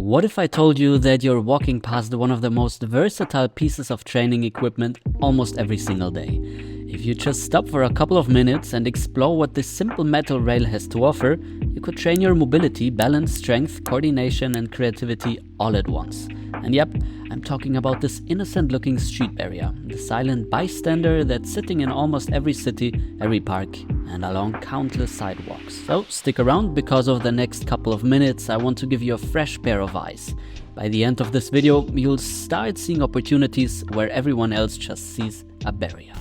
What if I told you that you're walking past one of the most versatile pieces of training equipment almost every single day? If you just stop for a couple of minutes and explore what this simple metal rail has to offer, you could train your mobility, balance, strength, coordination and creativity all at once. And yep, I'm talking about this innocent-looking street barrier, the silent bystander that's sitting in almost every city, every park, and along countless sidewalks. So stick around, because over the next couple of minutes I want to give you a fresh pair of eyes. By the end of this video, you'll start seeing opportunities where everyone else just sees a barrier.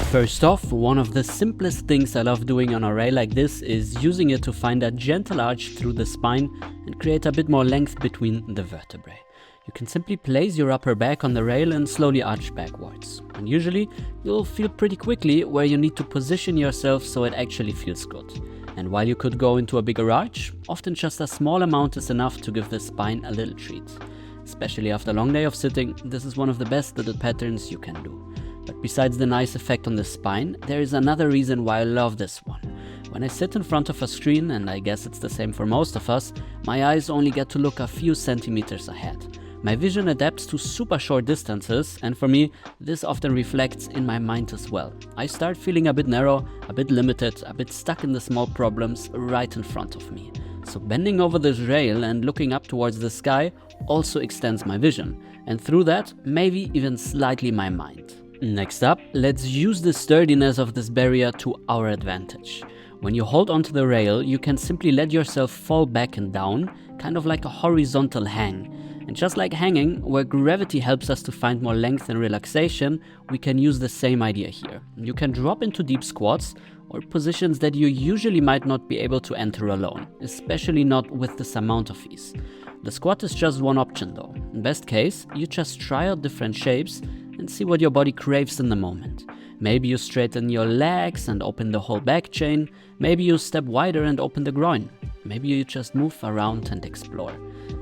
First off, one of the simplest things I love doing on a rail like this is using it to find a gentle arch through the spine and create a bit more length between the vertebrae. You can simply place your upper back on the rail and slowly arch backwards. And usually, you'll feel pretty quickly where you need to position yourself so it actually feels good. And while you could go into a bigger arch, often just a small amount is enough to give the spine a little treat. Especially after a long day of sitting, this is one of the best little patterns you can do. But besides the nice effect on the spine, there is another reason why I love this one. When I sit in front of a screen, and I guess it's the same for most of us, my eyes only get to look a few centimeters ahead. My vision adapts to super short distances, and for me, this often reflects in my mind as well. I start feeling a bit narrow, a bit limited, a bit stuck in the small problems right in front of me. So bending over this rail and looking up towards the sky also extends my vision, and through that, maybe even slightly my mind. Next up, let's use the sturdiness of this barrier to our advantage. When you hold onto the rail, you can simply let yourself fall back and down, kind of like a horizontal hang. And just like hanging, where gravity helps us to find more length and relaxation, we can use the same idea here. You can drop into deep squats, or positions that you usually might not be able to enter alone, especially not with this amount of ease. The squat is just one option though. In best case, you just try out different shapes and see what your body craves in the moment. Maybe you straighten your legs and open the whole back chain. Maybe you step wider and open the groin. Maybe you just move around and explore.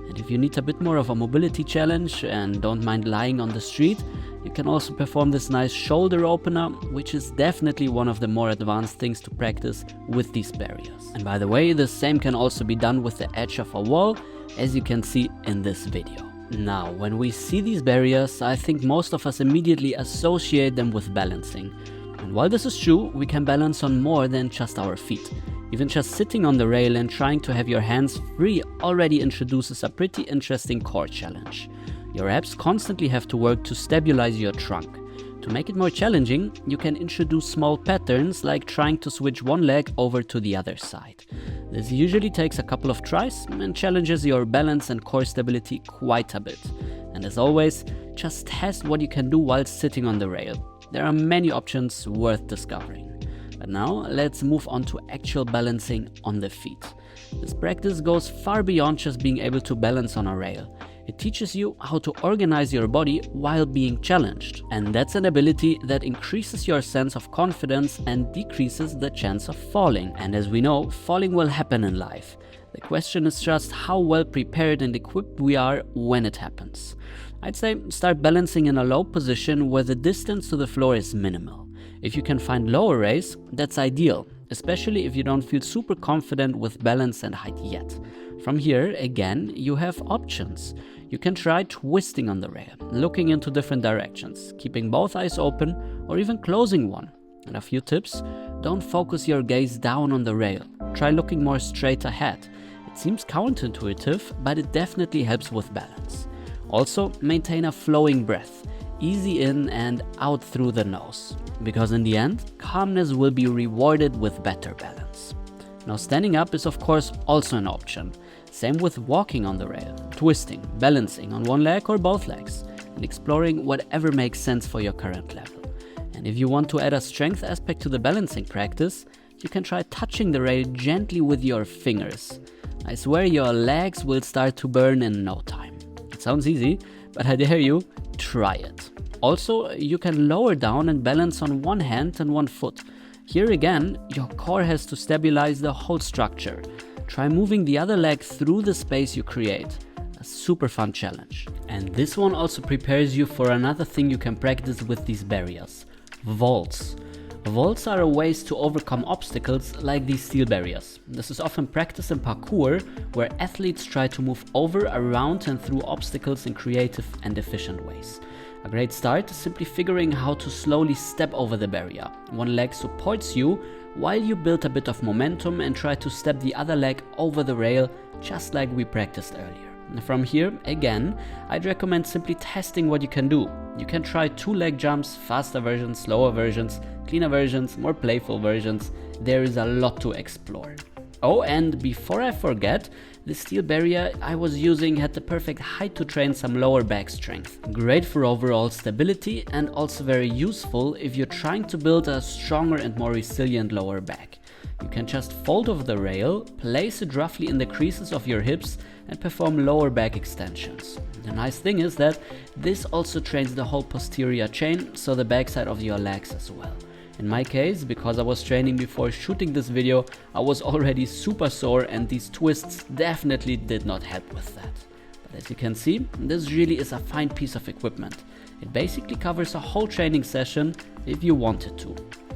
And if you need a bit more of a mobility challenge and don't mind lying on the street, you can also perform this nice shoulder opener, which is definitely one of the more advanced things to practice with these barriers. And by the way, the same can also be done with the edge of a wall, as you can see in this video. Now, when we see these barriers, I think most of us immediately associate them with balancing. And while this is true, we can balance on more than just our feet. Even just sitting on the rail and trying to have your hands free already introduces a pretty interesting core challenge. Your abs constantly have to work to stabilize your trunk. To make it more challenging, you can introduce small patterns like trying to switch one leg over to the other side. This usually takes a couple of tries and challenges your balance and core stability quite a bit. And as always, just test what you can do while sitting on the rail. There are many options worth discovering. But now let's move on to actual balancing on the feet. This practice goes far beyond just being able to balance on a rail. It teaches you how to organize your body while being challenged. And that's an ability that increases your sense of confidence and decreases the chance of falling. And as we know, falling will happen in life. The question is just how well prepared and equipped we are when it happens. I'd say start balancing in a low position where the distance to the floor is minimal. If you can find lower raise, that's ideal, especially if you don't feel super confident with balance and height yet. From here, again, you have options. You can try twisting on the rail, looking into different directions, keeping both eyes open or even closing one. And a few tips: don't focus your gaze down on the rail. Try looking more straight ahead. It seems counterintuitive, but it definitely helps with balance. Also, maintain a flowing breath. Easy in and out through the nose, because in the end, calmness will be rewarded with better balance. Now, standing up is of course also an option. Same with walking on the rail, twisting, balancing on one leg or both legs, and exploring whatever makes sense for your current level. And if you want to add a strength aspect to the balancing practice, you can try touching the rail gently with your fingers. I swear your legs will start to burn in no time. It sounds easy, but I dare you, try it. Also, you can lower down and balance on one hand and one foot. Here again, your core has to stabilize the whole structure. Try moving the other leg through the space you create. A super fun challenge. And this one also prepares you for another thing you can practice with these barriers: vaults. Vaults are a ways to overcome obstacles like these steel barriers. This is often practiced in parkour, where athletes try to move over, around and through obstacles in creative and efficient ways. A great start is simply figuring how to slowly step over the barrier. One leg supports you while you build a bit of momentum and try to step the other leg over the rail, just like we practiced earlier. From here, again, I'd recommend simply testing what you can do. You can try 2-leg jumps, faster versions, slower versions, cleaner versions, more playful versions. There is a lot to explore. Oh, and before I forget, the steel barrier I was using had the perfect height to train some lower back strength. Great for overall stability and also very useful if you're trying to build a stronger and more resilient lower back. You can just fold over the rail, place it roughly in the creases of your hips and perform lower back extensions. The nice thing is that this also trains the whole posterior chain, so the backside of your legs as well. In my case, because I was training before shooting this video, I was already super sore and these twists definitely did not help with that. But as you can see, this really is a fine piece of equipment. It basically covers a whole training session if you wanted to.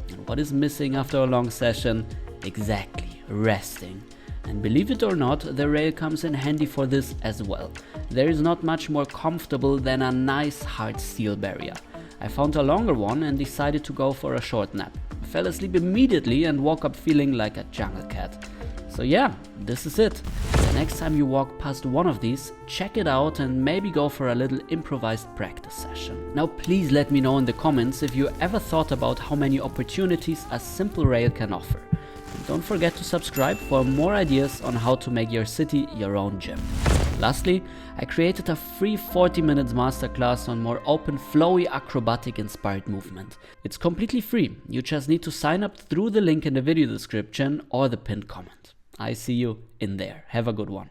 And what is missing after a long session? Exactly, resting. And believe it or not, the rail comes in handy for this as well. There is not much more comfortable than a nice hard steel barrier. I found a longer one and decided to go for a short nap. I fell asleep immediately and woke up feeling like a jungle cat. So yeah, this is it. The next time you walk past one of these, check it out and maybe go for a little improvised practice session. Now please let me know in the comments if you ever thought about how many opportunities a simple rail can offer. And don't forget to subscribe for more ideas on how to make your city your own gym. Lastly, I created a free 40 minutes masterclass on more open, flowy, acrobatic inspired movement. It's completely free. You just need to sign up through the link in the video description or the pinned comment. I see you in there. Have a good one.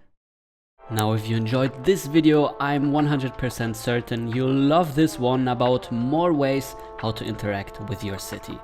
Now, if you enjoyed this video, I'm 100% certain you'll love this one about more ways how to interact with your city.